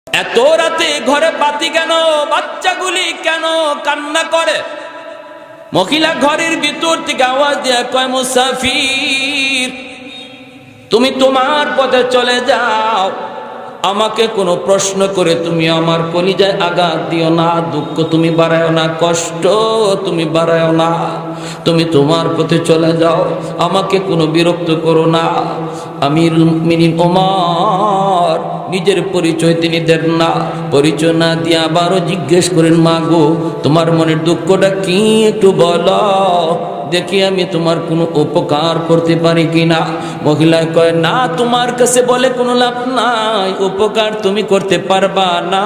এত রাতে ঘরে বাতি কেন? বাচ্চাগুলি কেন কান্না করে? মহিলা ঘরের ভিতর থেকে আওয়াজ দিয়ে কয়, মুসাফির, তুমি তোমার পথে চলে যাও, আমাকে কোনো প্রশ্ন করে তুমি আমার কলিজায় আঘাত দিও না, দুঃখ তুমি বাড়ায়ও না, কষ্ট তুমি বাড়ায়ও না, তুমি তোমার পথে চলে যাও, আমাকে কোনো বিরক্ত করো না। আমিরুল মুমিনিন ওমর নিজের পরিচয় তিনি দেন না, পরিচয় না দিয়ে আবারও জিজ্ঞেস করেন, মা গো, তোমার মনের দুঃখটা কি একটু বলো, দেখি আমি তোমার কোনো উপকার করতে পারি কিনা। মহিলায় কয়, না, তোমার কাছে বলে কোনো লাভ নাই, উপকার তুমি করতে পারবা না,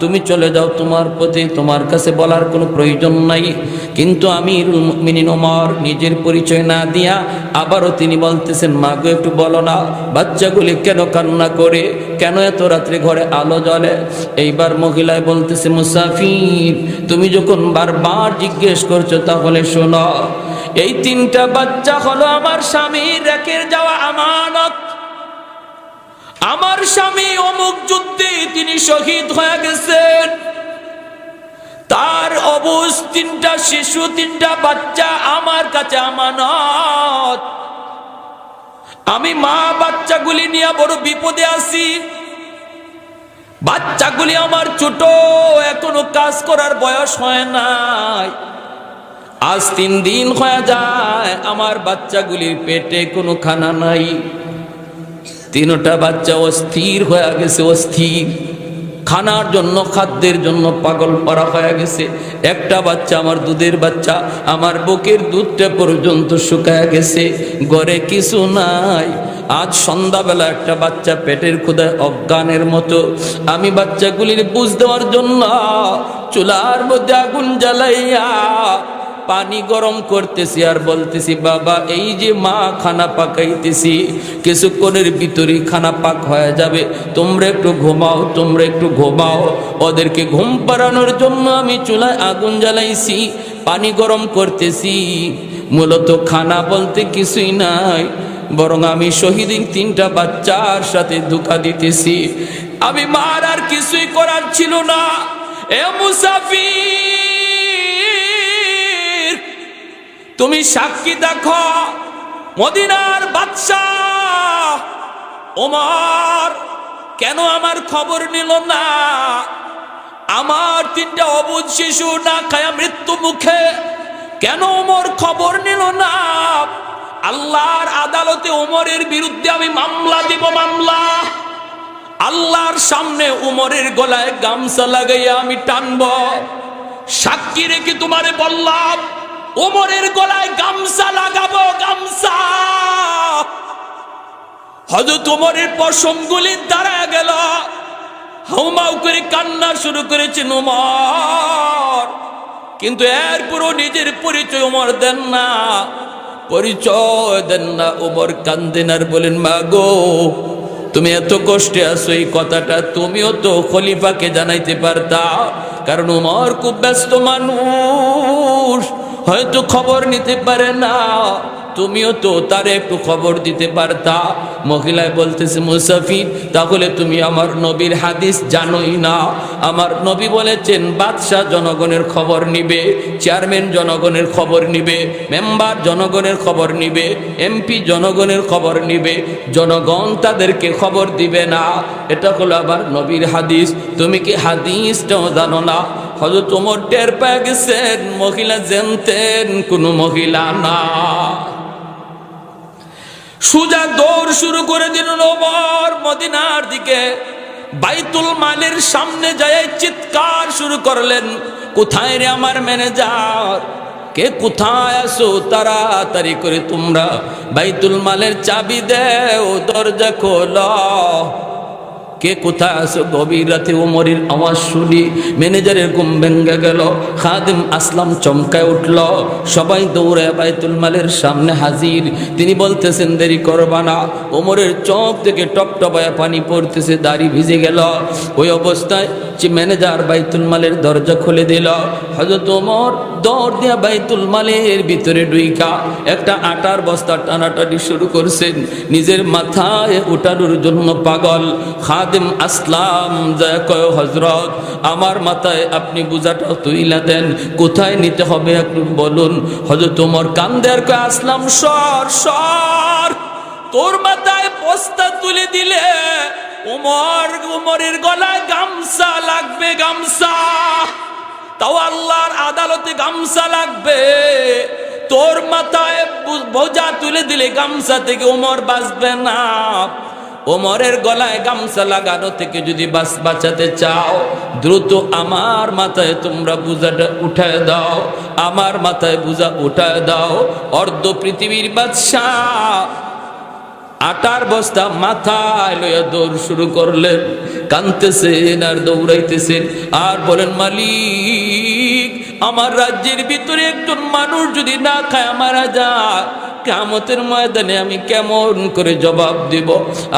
তুমি চলে যাও তোমার পথে, তোমার কাছে বলার কোনো প্রয়োজন নাই। কিন্তু আমিরুল মুমিনিন ওমর নিজের পরিচয় না দিয়া আবারও তিনি বলতেছেন, মা গো, একটু বলো না, বাচ্চাগুলি কেন কান্না করে, কেন এত রাত্রে ঘরে আলো জ্বলে? এইবার মহিলায় বলতেছে, মুসাফির, তুমি যখন বারবার জিজ্ঞেস করছো তাহলে শোনো, এই 3টা বাচ্চা হলো আমার স্বামীর রেখে যাওয়া আমানত। আমার স্বামী অমুক যুদ্ধে তিনি শহীদ হয়ে গেছেন, তার অবুঝ 3টা শিশু, 3টা বাচ্চা আমার কাছে আমানত। আমি মা বাচ্চাগুলি নিয়ে বড় বিপদে আছি, বাচ্চাগুলি আমার ছোট, এখনো কাজ করার বয়স হয় নাই। আজ 3 দিন হয়ে যায় আমার বাচ্চাগুলির পেটে কোনো খানা নাই। 3টা বাচ্চা অস্থির হয়ে গেছে, অস্থির, খানার জন্য, খাদ্যের জন্য পাগল পারা হয়ে গেছে। একটা বাচ্চা, আমার দুধের বাচ্চা, আমার বুকের দুধটা পর্যন্ত শুকায় গেছে, ঘরে কিছু নাই। আজ সন্ধ্যাবেলা একটা বাচ্চা পেটের ক্ষুধায় অজ্ঞানের মতো। আমি বাচ্চাগুলির বুঝ দেওয়ার জন্য চুলার মধ্যে আগুন জ্বালাইয়া পানি গরম করতেছি আর বলতেছি, বাবা, এই যে মা খানা পাকাইতেছি, কিছুক্ষণের ভিতরেই খানা পাক হয়ে যাবে, তোমরা একটু ঘুমাও, তোমরা একটু ঘুমাও। ওদেরকে ঘুম পাড়ানোর জন্য আমি চুলায় আগুন জ্বালাইছি, পানি গরম করতেছি। মূলত খানা বলতে কিছুই নাই, বরং আমি শহীদের 3টা বাচ্চার সাথে ধোঁকা দিতেছি। আমি মার আর কিছুই করার ছিল না। এ মুসাফির, তুমি সাক্ষী দেখো, মদিনার বাদশাহ ওমর কেন আমার খবর নিল না? আমার 3টা অবুঝ শিশু না খায়া মৃত্যু মুখে, কেন ওমর খবর নিল না? আল্লাহর আদালতে ওমরের বিরুদ্ধে আমি মামলা দিব, মামলা। আল্লাহর সামনে ওমরের গলায় গামছা লাগাইয়া আমি টানব। সাক্ষী রেখে তোমারে বললাম, ওমরের গলায় গামছা লাগাবো, গামছা। হযরত ওমরের পশমগুলি দাঁড়ায় গেল, হাউমাউ করে কান্না শুরু করেছেন ওমর। কিন্তু এরপরও নিজের পরিচয় ওমর দেন না, পরিচয় দেন না। ওমর কান্দেন আর বলেন, মা গো, তুমি এত কষ্টে আছো, এই কথাটা তুমিও তো খলিফাকে জানাইতে পারতা, কারণ ওমর খুব ব্যস্ত মানুষ, হয়তো খবর নিতে পারে না, তুমিও তো তারে একটু খবর দিতে পারতা। মহিলায় বলতেছে, মুসাফির, তাহলে তুমি আমার নবীর হাদিস জানোই না? আমার নবী বলেছেন, বাদশাহ জনগণের খবর নিবে, চেয়ারম্যান জনগণের খবর নিবে, মেম্বার জনগণের খবর নিবে, এমপি জনগণের খবর নিবে, জনগণ তাদেরকে খবর দিবে না। এটা হলো আবার নবীর হাদিস। তুমি কি হাদিসটাও জানো না? হযরত ওমর টের পেয়ে গেছেন মহিলা জানতেন কোনো মহিলা না। সুজা দৌড় শুরু করে দিলেন ওমর মদিনার দিকে। বাইতুল মালের সামনে যায় চিৎকার শুরু করলেন, কোথায় রে আমার ম্যানেজার, কে কোথায় আসো, তাড়াতাড়ি করে তোমরা বাইতুল মালের চাবি দেও, দরজা খোলো। কে কোথায় আসো? গভীর রাতে ওমরের আওয়াজ শুনি ম্যানেজারের ঘুম ভেঙে গেল। খাদিম আসলাম চমকায় উঠল, সবাই দৌড়ে বাইতুল মালের সামনে হাজির। তিনি বলতেছেন, দেরি করবা না। ওমরের চোখ থেকে টপটপায়া পানি পড়তেছে, দাড়ি ভিজে গেল। ওই অবস্থায় যে ম্যানেজার বাইতুল মালের দরজা খুলে দিল। হযরত ওমর দৌড় দিয়া বাইতুল মালের ভিতরে ঢুইকা একটা আটার বস্তা টানাটানি শুরু করছেন, নিজের মাথায় উঠানোর জন্য পাগল। খাদিম খাদেম আসলাম যা কয় হযরত আমার মাথায় আপনি বোঝাটা তুইলা দেন, কোথায় নিতে হবে একটু বলুন। হযরত ওমর কান্দে আর কয় আসলাম সর সর, তোর মাথায় বস্তা তুলে দিলে উমরের গলায় গামছা লাগবে, গামছা, তাও আল্লাহর আদালতে গামছা লাগবে। তোর মাথায় বোঝা তুলে দিলে গামছা থেকে উমর বাঁচবে না। ওমরের গলায় গামছা লাগানো থেকে যদি বাঁচাতে চাও, দ্রুত আমার মাথায় তোমরা বোঝাটা উঠায় দাও, আমার মাথায় বোঝা উঠায় দাও। অর্ধ পৃথিবীর বাদশাহ আটার বস্তা মাথায় লইয়া দৌড় শুরু করলেন, কাঁদতেছেন আর দৌড়াইতেছেন আর বলেন, মালিক আমার রাজ্যের ভিতরে একজন মানুষ যদি না খায় মারা যায়, কিয়ামতের ময়দানে আমি কেমন করে জবাব দেব?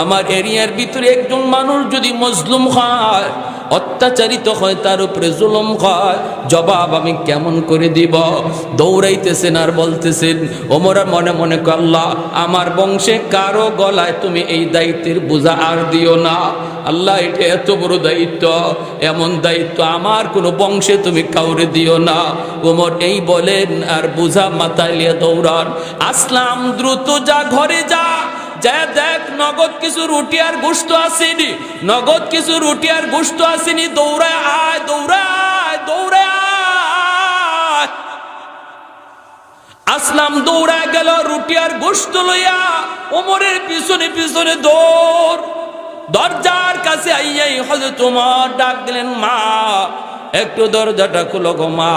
আমার এরিয়ার ভিতরে একজন মানুষ যদি মজলুম হয়, অত্যাচারিত হয়, তার উপরে জুলুম হয়, জবাব আমি কেমন করে দিব? দৌড়াইতেছেন আর বলতেছেন, ওমর মনে মনে আল্লাহ আমার বংশে কারো গলায় তুমি এই দায়িত্বের বোঝা আর দিও না। আল্লাহ এটা এত বড় দায়িত্ব, এমন দায়িত্ব আমার কোনো বংশে তুমি কাউরে দিও না। ওমর এই বলেন আর বোঝা মাথায় নিয়ে দৌড়ান। আসলাম দ্রুত যা ঘরে যা, যা দেখ নগদ কিছু রুটি আর গোশত আসেনি, নগদ কিছু রুটি আর গোশত আসেনি, দৌড়ায় আয় দৌড়ায় দৌড়ায় আয়। আসলাম দৌড়ায় গেল রুটি আর গোশত লইয়া, ওমরের পিছনে পিছনে দৌড়। দরজার কাছে আইয়াই হযরত ওমর ডাক দিলেন, মা একটু দরজাটা খুলো গো মা।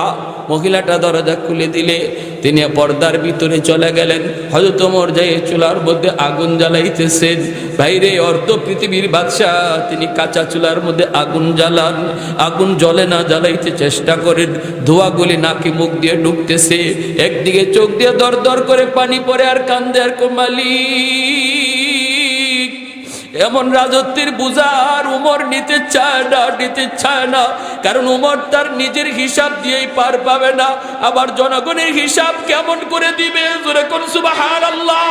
মহিলাটা দরজা খুলে দিলে তিনি পর্দার ভিতরে চলে গেলেন। হযরত ওমর যাই চুলার মধ্যে আগুন জ্বালাইতেছেন। বাইরে অর্ধ পৃথিবীর বাদশাহ তিনি কাঁচা চুলার মধ্যে আগুন জ্বালান, আগুন জ্বলে না, জ্বালাইতে চেষ্টা করেন, ধোঁয়াগুলি নাকি মুখ দিয়ে ঢুকতেছে। একদিকে চোখ দিয়ে দর দর করে পানি পড়ে আর কান্দে আর মালিক এমন রাজত্বের বোঝা আর উমর নিতে চায় না, নিতে চায় না। কারণ উমর তার নিজের হিসাব দিয়েই পার পাবে না, আবার জনগণের হিসাব কেমন করে দিবে? জোরে কোন সুবহানাল্লাহ।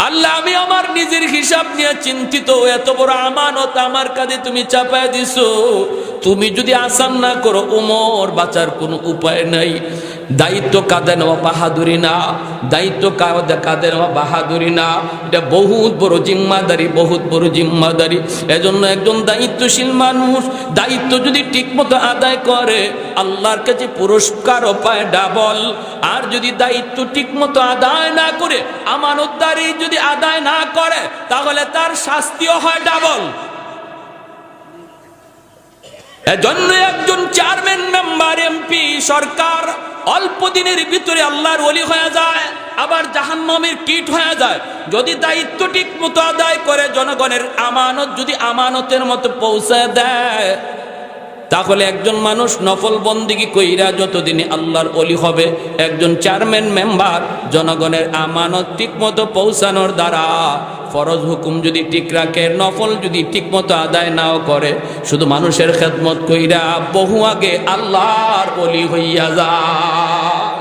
আল্লাহ আমি আমার নিজের হিসাব নিয়ে চিন্তিত, এত বড় আমানত আমার কাঁধে তুমি চাপায় দিছো, তুমি যদি আসান না করো উমর বাঁচার কোনো উপায় নাই। দায়িত্ব কাঁধে নেওয়া বাহাদুরি না, দায়িত্ব কাঁধে নেওয়া বাহাদুরি না, এটা বহুত বড় জিম্মাদারি, বহুত বড় জিম্মাদারি। এজন্য একজন দায়িত্বশীল মানুষ দায়িত্ব যদি ঠিকমতো আদায় করে আল্লাহর কাছে পুরস্কারও পায় ডাবল। আর যদি দায়িত্ব ঠিকমতো আদায় না করে, আমানতদারি যদি আদায় না করে, তাহলে তার শাস্তিও হয় ডাবল। এজন্য একজন চেয়ারম্যান, মেম্বার, এমপি, সরকার অল্প দিনের ভিতরে আল্লাহর ওলি হয়ে যায়, আবার জাহান্নামের কীট হয়ে যায়। যদি দায়িত্ব ঠিক মতো আদায় করে, জনগণের আমানত যদি আমানতের মতো পৌঁছায় দেয়, তাহলে একজন মানুষ নফল বন্দেগী কইরা যতদিনে আল্লাহর ওলি হবে, একজন চেয়ারম্যান, মেম্বার জনগণের আমানত ঠিক মতো পৌঁছানোর দ্বারা ফরজ হুকুম যদি ঠিক রাখে, নফল যদি ঠিক মতো আদায় নাও করে, শুধু মানুষের খেদমত কইরা বহু আগে আল্লাহর ওলি হইয়া যায়।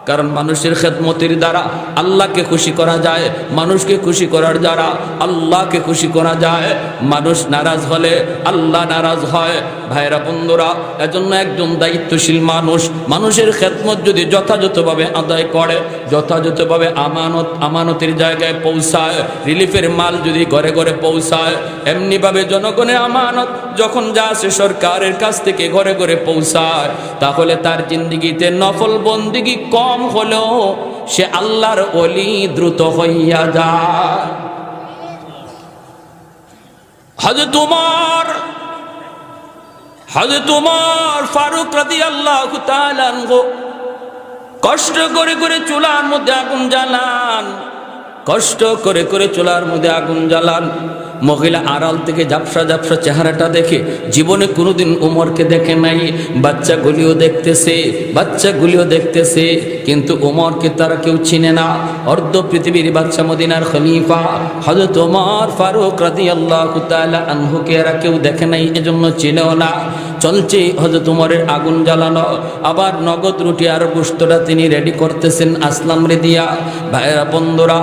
কারণ মানুষের খেদমতের দ্বারা আল্লাহকে খুশি করা যায়, মানুষকে খুশি করার দ্বারা আল্লাহকে খুশি করা যায়। মানুষ নারাজ হলে আল্লাহ নারাজ হয়। ভাইরা বন্ধুরা, এজন্য একজন দায়িত্বশীল মানুষ মানুষের খেদমত যদি যথাযথভাবে আদায় করে, যথাযথভাবে আমানতের জায়গায় পৌঁছায়, রিলিফের মাল যদি ঘরে ঘরে পৌঁছায়, এমনিভাবে জনগণের আমানত যখন যা আসে সরকারের কাছ থেকে ঘরে ঘরে পৌঁছায়, তাহলে তার জিন্দিগিতে নফল বন্দেগী কম হলেও সে আল্লাহর ওলি দ্রুত হইয়া যায়। হযরত উমর ফারুক রাদিয়াল্লাহু তাআলা আনহু কষ্ট করে করে চুলার মধ্যে আগুন জ্বালান, কষ্ট করে করে চুলার মধ্যে আগুন জ্বালান। মহিলা আড়াল থেকে ঝাপসা ঝাপসা চেহারাটা দেখে জীবনে কোনোদিন উমরকে দেখে নাই। বাচ্চাগুলিও দেখতেছে, কিন্তু উমরকে তারা কেউ চিনে না। অর্ধ পৃথিবীর বাদশা, মদিনার খলিফা হযরত ওমর ফারুক রাদিয়াল্লাহু তাআলা আনহুকে এরা কেউ দেখে নাই, এজন্য চিনেও না। চলছে হযরত ওমরের আগুন জ্বালানো, আবার নগদ রুটি আর গোশতটা তিনি রেডি করতেছেন আসলাম রে দিয়া। ভাইরা বন্ধুরা,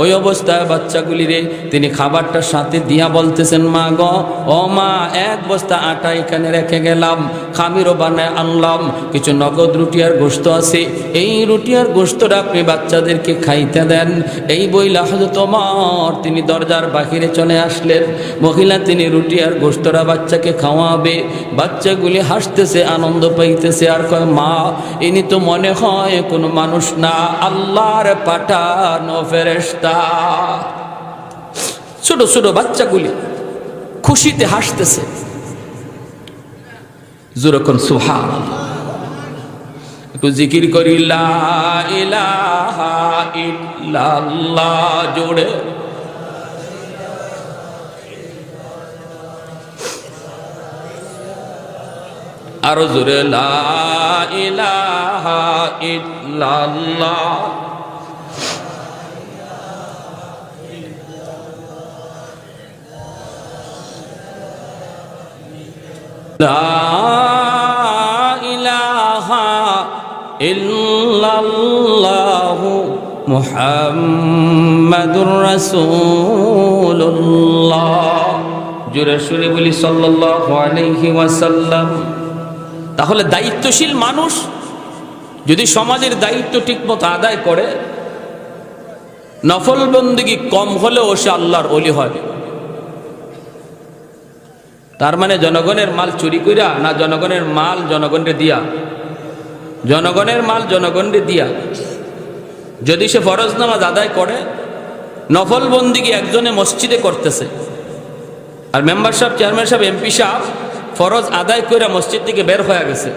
ওই অবস্থায় বাচ্চাগুলিরে তিনি খাবারটার সাথে দিয়া বলতেছেন, মা গো, ও মা, এক বস্তা আটা এখানে রেখে গেলাম, খামিরও বানায় আনলাম, কিছু নগদ রুটি আর গোশত আছে, এই রুটি আর গোশতটা আপনি বাচ্চাদেরকে খাইতে দেন। এই বইলা হযরত ওমর তিনি দরজার বাহিরে চলে আসলেন। মহিলা তিনি রুটি আর গোশতটা বাচ্চাকে খাওয়াবে। বাচ্চাগুলি হাসতেছে, আনন্দ পাইতেছে, আর কয়, মা, ইনি তো মনে হয় কোনো মানুষ না, আল্লাহর পাঠানো ফেরেশতা। ছোট ছোট বাচ্চাগুলি খুশিতে হাসতেছে। যখন সুবহানাল্লাহ, একটু জিকির করি, লা ইলাহা ইল্লাল্লাহ জোরে। আরো জোরে, লা ইলাহা ইল্লাল্লাহ। লা ইলাহা ইল্লাল্লাহু মুহাম্মাদুর রাসূলুল্লাহ। জোরে সুরে বলি সাল্লাল্লাহু আলাইহি ওয়াসাল্লাম। তাহলে দায়িত্বশীল মানুষ যদি সমাজের দায়িত্ব ঠিকমতো আদায় করে, নফল বন্দেগী কম হলেও সে আল্লাহর ওলি হয়। তার মানে জনগণের মাল চুরি কইরা না, জনগণের মাল জনগণকে দিয়া, জনগণের মাল জনগণকে দিয়া যদি সে ফরজ নামাজ আদায় করে, নফল বন্দেগী একজনে মসজিদে করতেছে, আর মেম্বার সাহেব, চেয়ারম্যান সাহেব, এমপি সাহেব ফরজ আদায় করে মসজিদ থেকে বের হয়ে গেছে,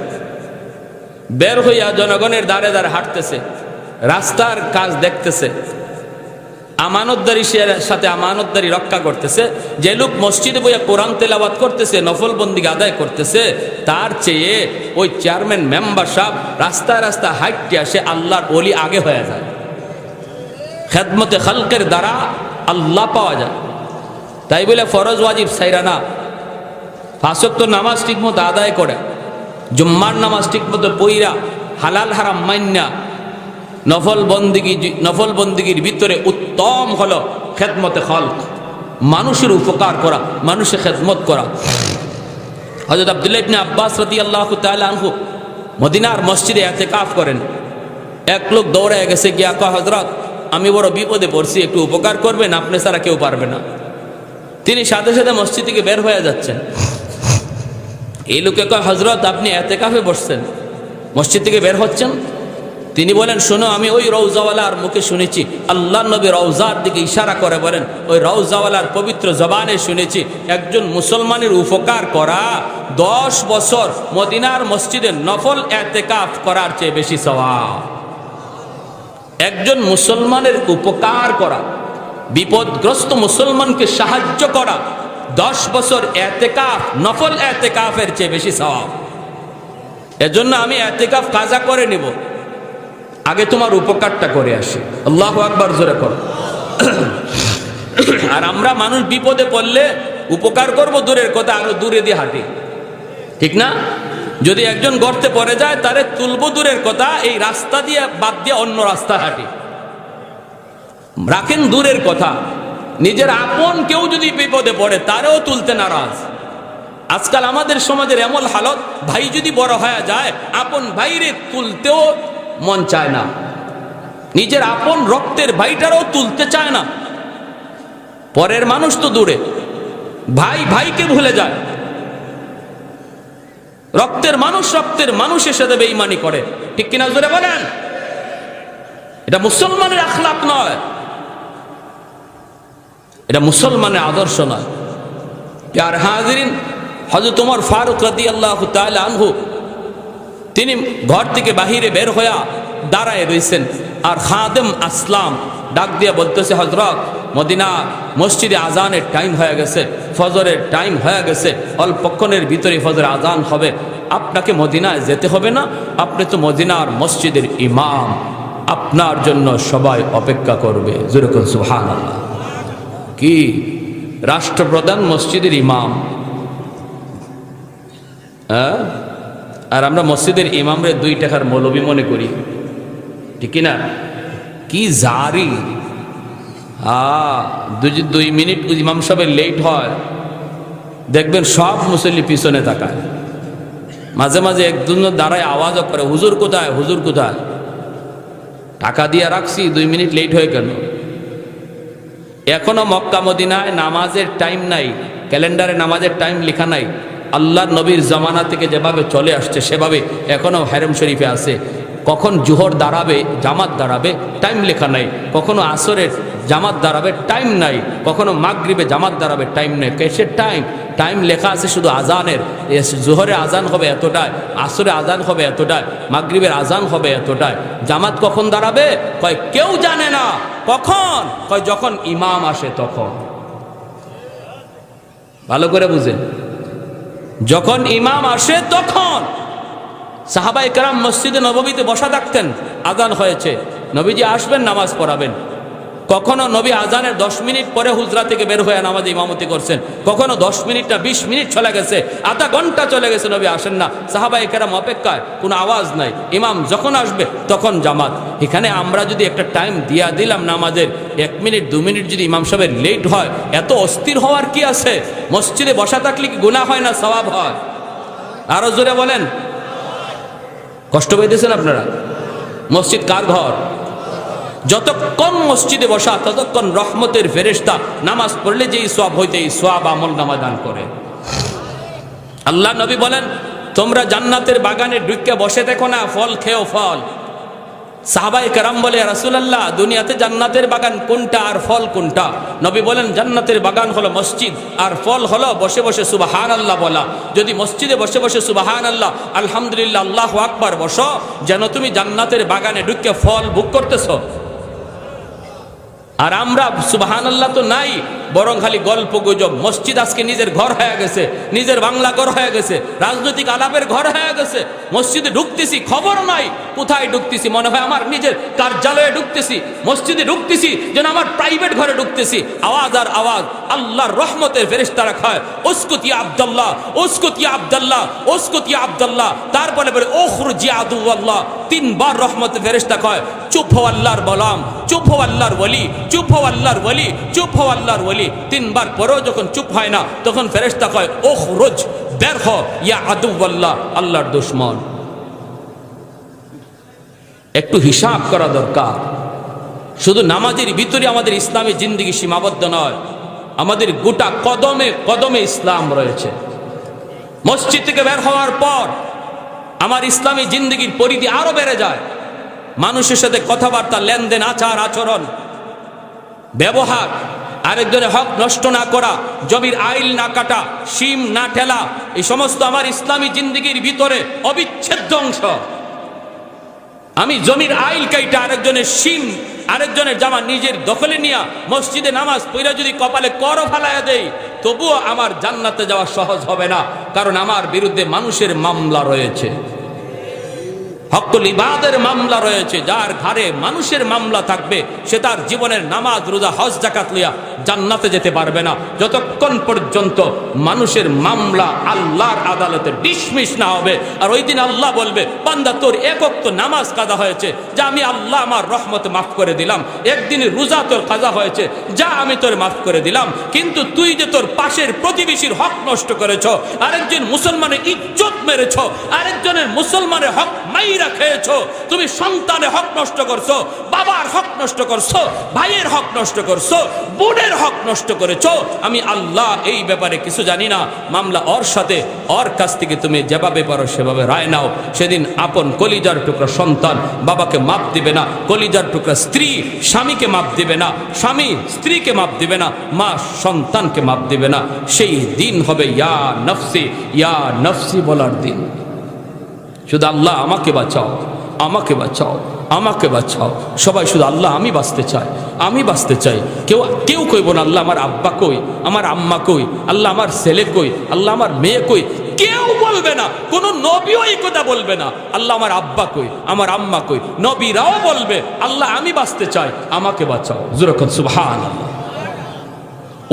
বের হইয়া জনগণের দ্বারে দ্বারে হাঁটতেছে, রাস্তার কাজ দেখতেছে, আমানতদারি সাথে আমানতদারি রক্ষা করতেছে। যে লোক মসজিদে বইয়া কোরআন তেলাওয়াত করতেছে, নফল বন্দিকে আদায় করতেছে, তার চেয়ে ওই চেয়ারম্যান মেম্বার সাহেব রাস্তায় রাস্তায় হাঁটতে আসে আল্লাহর ওলি আগে হয়ে যায়। খেদমতে খালকের দ্বারা আল্লাহ পাওয়া যায়। তাই বলে ফরজ ওয়াজিব সাইরা না, 5 ওয়াক্ত নামাজ ঠিকমতো আদায় করে, জুম্মার নামাজ ঠিকমতো পইরা, হালাল হারাম মান্না, নফল বন্দিগির ভিতরে উত্তম হলো খেদমতে খালক, মানুষের উপকার করা, মানুষের খেদমত করা। হযরত আব্দুল্লাহ ইবনে আব্বাস রাদিয়াল্লাহু তাআলা আনহু মদিনার মসজিদে ইতিকাফ করেন। এক লোক দৌড়ায় গেছে, গিয়া কয়, হযরত, আমি বড় বিপদে পড়ছি, একটু উপকার করবেন, আপনি ছাড়া কেউ পারবে না। তিনি সাথে সাথে মসজিদ থেকে বের হয়ে যাচ্ছেন। এই লোকে কয়, হযরত, আপনি ইতিকাফে বসছেন, মসজিদ থেকে বের হচ্ছেন? তিনি বলেন, শোনো, আমি ওই রওজাওয়ালার মুখে শুনেছি, আল্লাহ নবী রওজার দিকে ইশারা করে বলেন, ওই রওজাওয়ালার পবিত্র জবানে শুনেছি, একজন মুসলমানের উপকার করা 10 বছর মদিনার মসজিদে নফল ইতিকাফ করার চেয়ে বেশি সওয়াব। একজন মুসলমানের উপকার করা, বিপদগ্রস্ত মুসলমানকে সাহায্য করা 10 বছর ইতিকাফ, নফল ইতিকাফের চেয়ে বেশি সওয়াব। এজন্য আমি ইতিকাফ কাজা করে নিব, আগে তোমার উপকারটা করে আসি। আল্লাহু আকবার, জোরে কর। আর আমরা মানুষ বিপদে পড়লে উপকার করব দূরের কথা, আরো দূরে দিয়ে হাঁটি, ঠিক না? যদি একজন গর্তে পড়ে যায়, তারে তুলবো দূরের কথা, এই রাস্তা দিয়ে বাদ দিয়ে অন্য রাস্তা হাঁটি। রাখেন দূরের কথা, নিজের আপন কেউ যদি বিপদে পড়ে, তারেও তুলতে নারাজ। আজকাল আমাদের সমাজের এমন হালত, ভাই যদি বড় হয়ে যায়, আপন ভাইরে তুলতেও মন চায় না, নিজের আপন রক্তের ভাইটারও তুলতে চায় না। পরের মানুষ তো দূরে, ভাই ভাইকে ভুলে যায়। রক্তের মানুষের সাথে বেঈমানি করে, ঠিক কিনা জোরে বলেন? এটা মুসলমানের আখলাক নয়, এটা মুসলমানের আদর্শ নয়। প্যার হাজিরিন, হযরত ওমর ফারুক রাদিয়াল্লাহু তাআলা আনহু তিনি ঘর থেকে বাহিরে বের হইয়া দাঁড়ায় রয়েছেন, আর খাদেম আসলাম ডাক দিয়ে বলতেছে, হযরত, মদিনা মসজিদে আজানের টাইম হয়ে গেছে, ফজরের টাইম হয়ে গেছে, অল্পক্ষণের ভিতরে ফজর আজান হবে, আপনাকে মদিনায় যেতে হবে না, আপনি তো মদিনার মসজিদের ইমাম, আপনার জন্য সবাই অপেক্ষা করবে। যেরকম সুবহানাল্লাহ। কি রাষ্ট্রপ্রধান মসজিদের ইমাম, হ্যাঁ, আর আমরা মসজিদের ইমামরে 2 টাকার মৌলবি মনে করি, ঠিক না? কি জারি! হ্যাঁ, 2 মিনিট ইমাম সাহেবের লেট হয়, দেখবেন সব মুসল্লি পিছনে তাকায়। মাঝে মাঝে একজন দাঁড়ায় আওয়াজও করে, হুজুর কোথায়, হুজুর কোথায়? টাকা দিয়ে রাখছি, 2 মিনিট লেট হয়ে গেল। এখনো মক্কা মদিনায় নামাজের টাইম নাই, ক্যালেন্ডারে নামাজের টাইম লেখা নাই। আল্লাহর নবীর জামানা থেকে যেভাবে চলে আসছে সেভাবে এখনো হারম শরীফে আছে। কখন জোহর দাঁড়াবে, জামাত দাঁড়াবে, টাইম লেখা নাই। কখনো আসরের জামাত দাঁড়াবে, টাইম নাই। কখনো মাগরিবে জামাত দাঁড়াবে, টাইম নেই। কেসের টাইম? টাইম লেখা আছে শুধু আজানের। জোহরে আজান হবে এতটায়, আসরে আজান হবে এতটায়, মাগরিবের আজান হবে এতটায়। জামাত কখন দাঁড়াবে কয় কেউ জানে না। কখন কয় যখন ইমাম আসে তখন। ভালো করে বুঝেন, যখন ইমাম আসে তখন। সাহাবায়ে কেরাম মসজিদে নববীতে বসা থাকতেন, আজান হয়েছে, নবীজি আসবেন, নামাজ পড়াবেন। কখনো নবী আজানের 10 মিনিট পরে হুজরা থেকে বের হয়ে নামাজে ইমামতি করছেন। কখনো 10 মিনিট না 20 মিনিট চলে গেছে, আধা ঘন্টা চলে গেছে, নবী আসেন না। সাহাবায়ে কেরাম অপেক্ষায়, কোনো আওয়াজ নাই। ইমাম যখন আসবে তখন জামাত। এখানে আমরা যদি একটা টাইম দিয়া দিলাম নামাজের, 1 মিনিট 2 মিনিট যদি ইমাম সাহেবের লেট হয়, এত অস্থির হওয়ার কি আছে? মসজিদে বসা থাকলে কি গুনাহ হয় না সওয়াব হয়? আরো জোরে বলেন। কষ্ট পাইতেছেন আপনারা? মসজিদ কার ঘর? যতক্ষণ মসজিদে বসা ততক্ষণ রহমতের ফেরেশতা নামাজ পড়লে যেই সওয়াব হইতে এই সওয়াব আমল নামা দান করে। আল্লাহ নবী বলেন, তোমরা জান্নাতের বাগানে ঢুকে বসে দেখো না, ফল খেও ফল। সাহাবায়ে কেরাম বলে, ইয়া রাসূলুল্লাহ, দুনিয়াতে জান্নাতের বাগান কোনটা আর ফল কোনটা? নবী বলেন, জান্নাতের বাগান হলো মসজিদ, আর ফল হলো বসে বসে সুবহানাল্লাহ বলা। যদি মসজিদে বসে বসে সুবহানাল্লাহ, আলহামদুলিল্লাহ, আল্লাহু আকবার বসো, যেন তুমি জান্নাতের বাগানে ঢুকে ফল ভোগ করতেছো। আর আমরা সুবহানাল্লাহ তো নাই, বরং খালি গল্প গুজব। মসজিদ আজকে নিজের ঘর হয়ে গেছে, নিজের বাংলা ঘর হয়ে গেছে, রাজনৈতিক আলাপের ঘর হয়ে গেছে। মসজিদে ঢুকতেছি, খবর নাই কোথায় ঢুকতেছি, মনে হয় আমার নিজের কার্যালয়ে ঢুকতেছি। মসজিদে ঢুকতেছি যেন আমার প্রাইভেট ঘরে ঢুকতেছি। আওয়াজ আর আওয়াজ, আল্লাহর রহমতের ফেরেশতারা খায়, উসকুত ইয়া আব্দুল্লাহ, উসকুত ইয়া আব্দুল্লাহ, উসকুত ইয়া আব্দুল্লাহ। তারপরে বলে ওখরুজ ইয়া আদুওয়াল্লাহ। 3 বার রহমতের ফেরেশতা কয়, চুপ হও আল্লাহর গোলাম, চুপ হও আল্লাহর ওলি, চুপ হও আল্লাহর ওলি, চুপ হও আল্লাহর ওলি। 3 বার পরেও যখন চুপ হয় না, তখন ফেরেশতা কয়, ওখরুজ, বের হ, ইয়া আদুওয়াল্লাহ, আল্লাহর দুশমন। একটু হিসাব করা দরকার। শুধু নামাজের ভিতরে আমাদের ইসলামী জিন্দেগি সীমাবদ্ধ নয়, আমাদের গোটা কদমে কদমে ইসলাম রয়েছে। মসজিদ থেকে বের হওয়ার পর আমার ইসলামী জিন্দেগির পরিধি আরো বেড়ে যায়। মানুষের সাথে কথাবার্তা, লেনদেন, আচার আচরণ, ব্যবহার, আরেকজনের হক নষ্ট না করা, জমির আইল না কাটা, সীম না ঠেলা, এই সমস্ত আমার ইসলামী জিন্দেগির ভিতরে অবিচ্ছেদ্য অংশ। আমি জমির আইল কাইটা আরেকজনের সীম, আরেকজনের জামা নিজের দখলে নিয়া মসজিদে নামাজ পড়া যদি কপালে কর ফালাইয়া দেই, তবুও আমার জান্নাতে যাওয়া সহজ হবে না, কারণ আমার বিরুদ্ধে মানুষের মামলা রয়েছে, হকুল ইবাদের মামলা রয়েছে। যার ঘাড়ে মানুষের মামলা থাকবে, সে তার জীবনের নামাজ, রোজা, হজ, যাকাত লইয়া জান্নাতে যেতে পারবে না, যতক্ষণ পর্যন্ত মানুষের মামলা আল্লাহর আদালতে ডিসমিস না হবে। আর ওই দিন আল্লাহ বলবে, বান্দা তোর একক তো নামাজ কাজা হয়েছে, যা আমি আল্লাহ আমার রহমতে মাফ করে দিলাম। একদিনের রোজা তোর কাজা হয়েছে, যা আমি তোর মাফ করে দিলাম। কিন্তু তুই যে তোর পাশের প্রতিবেশীর হক নষ্ট করেছ, আরেকজন মুসলমানের ইজ্জত মেরেছ, আরেকজনের মুসলমানের হক মাইরা খেয়েছ, তুমি সন্তানের হক নষ্ট করছো, বাবার হক নষ্ট করছো, ভাইয়ের হক নষ্ট করছো, বোনের হক নষ্ট করেছো। আমি আল্লাহ এই ব্যাপারে কিছু জানি না। মামলা ওর সাথে, ওর কাছ থেকে তুমি যেভাবে পারো সেভাবে রায় নাও। সেদিন আপন কলিজার টুকরা সন্তান বাবাকে মাপ দিবে না, কলিজার টুকরা স্ত্রী স্বামীকে মাপ দিবে না, স্বামী স্ত্রীকে মাপ দিবে না, মা সন্তানকে মাপ দিবে না। সেই দিন হবে ইয়া নফসি, ইয়া নফসি বলার দিন। শুধু আল্লাহ আমাকে বাঁচাও, আমাকে বাঁচাও, আমাকে বাঁচাও। সবাই শুধু আল্লাহ আমি বাঁচতে চাই, আমি বাঁচতে চাই। কেউ কইব না আল্লাহ আমার আব্বা কই, আমার আম্মা কই, আল্লাহ আমার ছেলে কই, আল্লাহ আমার মেয়ে কই। কেউ বলবে না, কোন নবীও এই কথা বলবে না, আল্লাহ আমার আব্বা কই, আমার আম্মা কই। নবীরাও বলবে আল্লাহ আমি বাঁচতে চাই, আমাকে বাঁচাও। জোরে সুবহানাল্লাহ।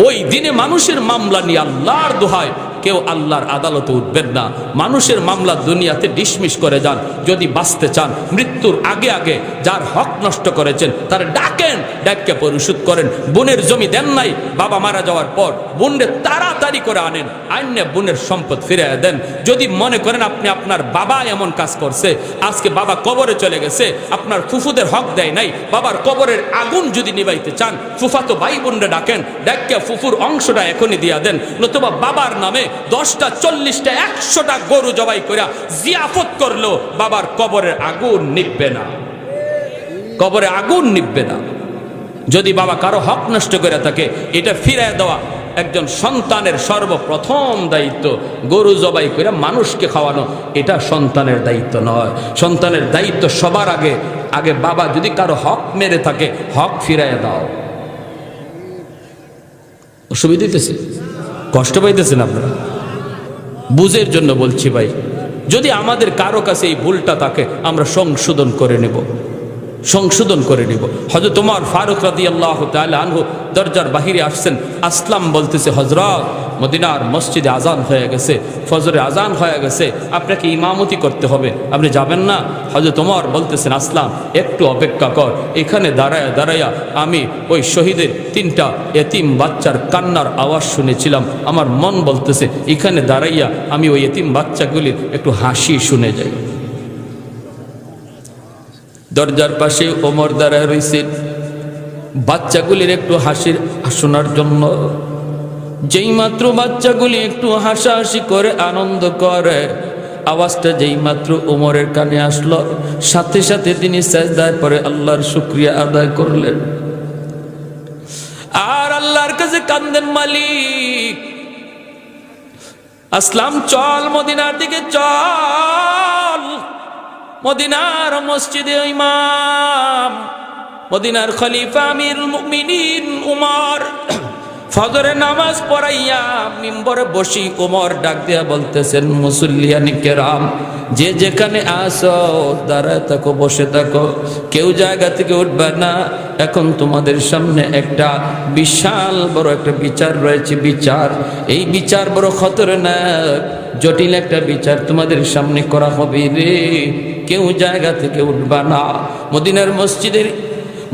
ওই দিনে মানুষের মামলা নিয়ে আল্লাহর দোহায় কেউ আল্লাহর আদালতে উঠবেন না। মানুষের মামলা দুনিয়াতে ডিসমিস করে যান। যদি বাঁচতে চান, মৃত্যুর আগে আগে যার হক নষ্ট করেছেন তার ডাকেন, ডাককে পরিশোধ করেন। বোনের জমি দেন নাই, বাবা মারা যাওয়ার পর বোনের তাড়াতাড়ি করে আনেন, আইনে বোনের সম্পদ ফিরিয়ে দেন। যদি মনে করেন আপনি আপনার বাবা এমন কাজ করছে, আজকে বাবা কবরে চলে গেছে, আপনার ফুফুদের হক দেয় নাই, বাবার কবরের আগুন যদি নিবাইতে চান, ফুফাতো ভাই বোনরা ডাকেন, ডাককে ফুফুর অংশটা এখনই দিয়া দেন। নতুবা বাবার নামে 10টা 40টা 100টা গরু জবাই করে জিয়াফত করলো, বাবার কবরের আগুন নিববে না, কবরে আগুন নিববে না। যদি বাবা কারো হক নষ্ট করে থাকে, এটা ফিরিয়ে দেওয়া একজন সন্তানের সর্বপ্রথম দায়িত্ব। গরু জবাই করে মানুষকে খাওয়ানো এটা সন্তানের দায়িত্ব নয়। সন্তানের দায়িত্ব সবার আগে আগে বাবা যদি কারো হক মেরে থাকে, হক ফিরিয়ে দাও। অসুবিধা হইতেছে? কষ্ট পাইতেছেন আপনারা? বুঝের জন্য বলছি ভাই, যদি আমাদের কারো কাছে এই ভুলটা থাকে, আমরা সংশোধন করে নেব, সংশোধন করে নিব। হযরত ওমর ফারুক রাদিয়াল্লাহু তাআলা আনহু দরজার বাহিরে আসছেন, আসলাম বলতেছে, হযরত মদিনার মসজিদে আজান হয়ে গেছে, ফজরে আজান হয়ে গেছে, আপনাকে ইমামতি করতে হবে, আপনি যাবেন না? হযরত ওমর বলতেছেন, আসলাম একটু অপেক্ষা কর, এখানে দাঁড়ায়া দাঁড়ায়া আমি ওই শহীদের 3টা এতিম বাচ্চার কান্নার আওয়াজ শুনেছিলাম, আমার মন বলতেছে এখানে দাঁড়াইয়া আমি ওই এতিম বাচ্চাগুলির একটু হাসি শুনে যাই। দরজার পাশে ওমর দাঁড়ায় রয়েছেন বাচ্চাগুলির একটু হাসির শোনার জন্য। যেই মাত্র বাচ্চাগুলি একটু হাসাহাসি করে আনন্দ করে, আওয়াজটা যেই মাত্র ওমরের কানে আসলো, সাথে সাথে তিনি সাজদায় পড়ে আল্লাহর শুকরিয়া আদায় করলেন আর আল্লাহর কাছে কান্দেন, মালিক আসলাম চল, মদিনার দিকে চল। মদিনার মসজিদে ইমাম, মদিনার খলিফা আমিরুল মুমিনিন উমর ফজরের নামাজ পড়াইয়া মিম্বরে বসি ওমর ডাক দিয়া বলতেছেন, মুসল্লিয়ানি কেরাম, যে যেখানে আসো দাঁড়ায় থাকো, বসে থাকো, কেউ জায়গা থেকে উঠবে না। এখন তোমাদের সামনে একটা বিশাল বড় একটা বিচার রয়েছে, বিচার। এই বিচার বড় খতরনাক, জটিল একটা বিচার তোমাদের সামনে করা হবে রে, কেউ জায়গা থেকে উঠবা না। মদিনার মসজিদের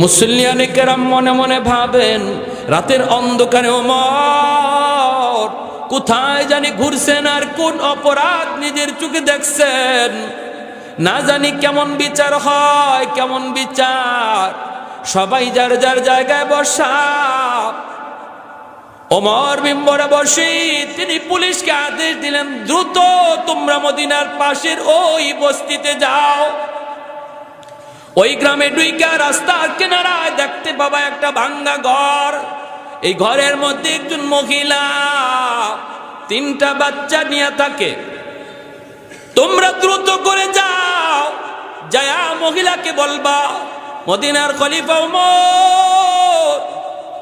মুসল্লিয়ানে কেরাম মনে মনে ভাবেন, রাতের অন্ধকারে ওমর কোথায় জানি ঘুরছেন, আর কোন অপরাধ নিজের চোখে দেখছেন, না জানি কেমন বিচার হয়, কেমন বিচার। সবাই যার যার জায়গায় বসা। ওমর মিম্বরে বসে তিনি পুলিশকে আদেশ দিলেন, দ্রুত তোমরা মদিনার পাশের ওই বস্তিতে যাও। ওই গ্রামে ডুইকা রাস্তার কিনারায় দেখতে পাবা একটা ভাঙ্গা ঘর। এই ঘরের মধ্যে একজন মহিলা 3টা বাচ্চা নিয়ে থাকে। তোমরা দ্রুত করে যাও, যায়া মহিলাকে বলবা মদিনার খলিফা ওমর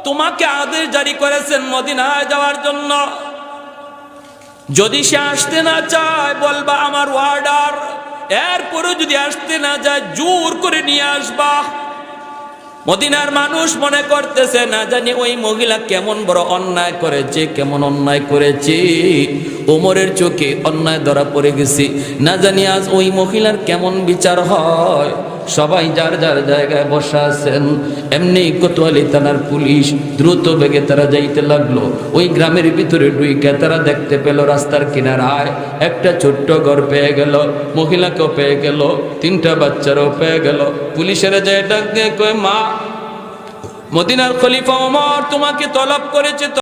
তোমাকে আদেশ জারি করেছেন মদিনায় যাওয়ার জন্য। যদি সে আসতে না চায় বলবা আমার অর্ডার, এরপরে যদি আসতে না যায় জোর করে নিয়ে আসবা। মদিনার মানুষ মনে করতেছে, না জানি ওই মহিলা কেমন বড় অন্যায় করেছে, কেমন অন্যায় করেছে, ওমরের চোখে অন্যায় ধরা পড়ে গেছে, না জানি আজ ওই মহিলার কেমন বিচার হয়। সবাই যার যার জায়গায় বসা আছেন। এমনি কোতোয়ালি থানার পুলিশ দ্রুত বেগে তারা যাইতে লাগলো। ওই গ্রামের ভিতরে ঢুইকে তারা দেখতে পেল রাস্তার কিনারায় একটা ছোট্ট ঘর পেয়ে গেল, মহিলাকেও পেয়ে গেল, 3টা বাচ্চারও পেয়ে গেল। পুলিশেরা যায় ডাক দিয়ে কয়, মা, মদিনার খলিফা ওমর তোমাকে তলব করেছে।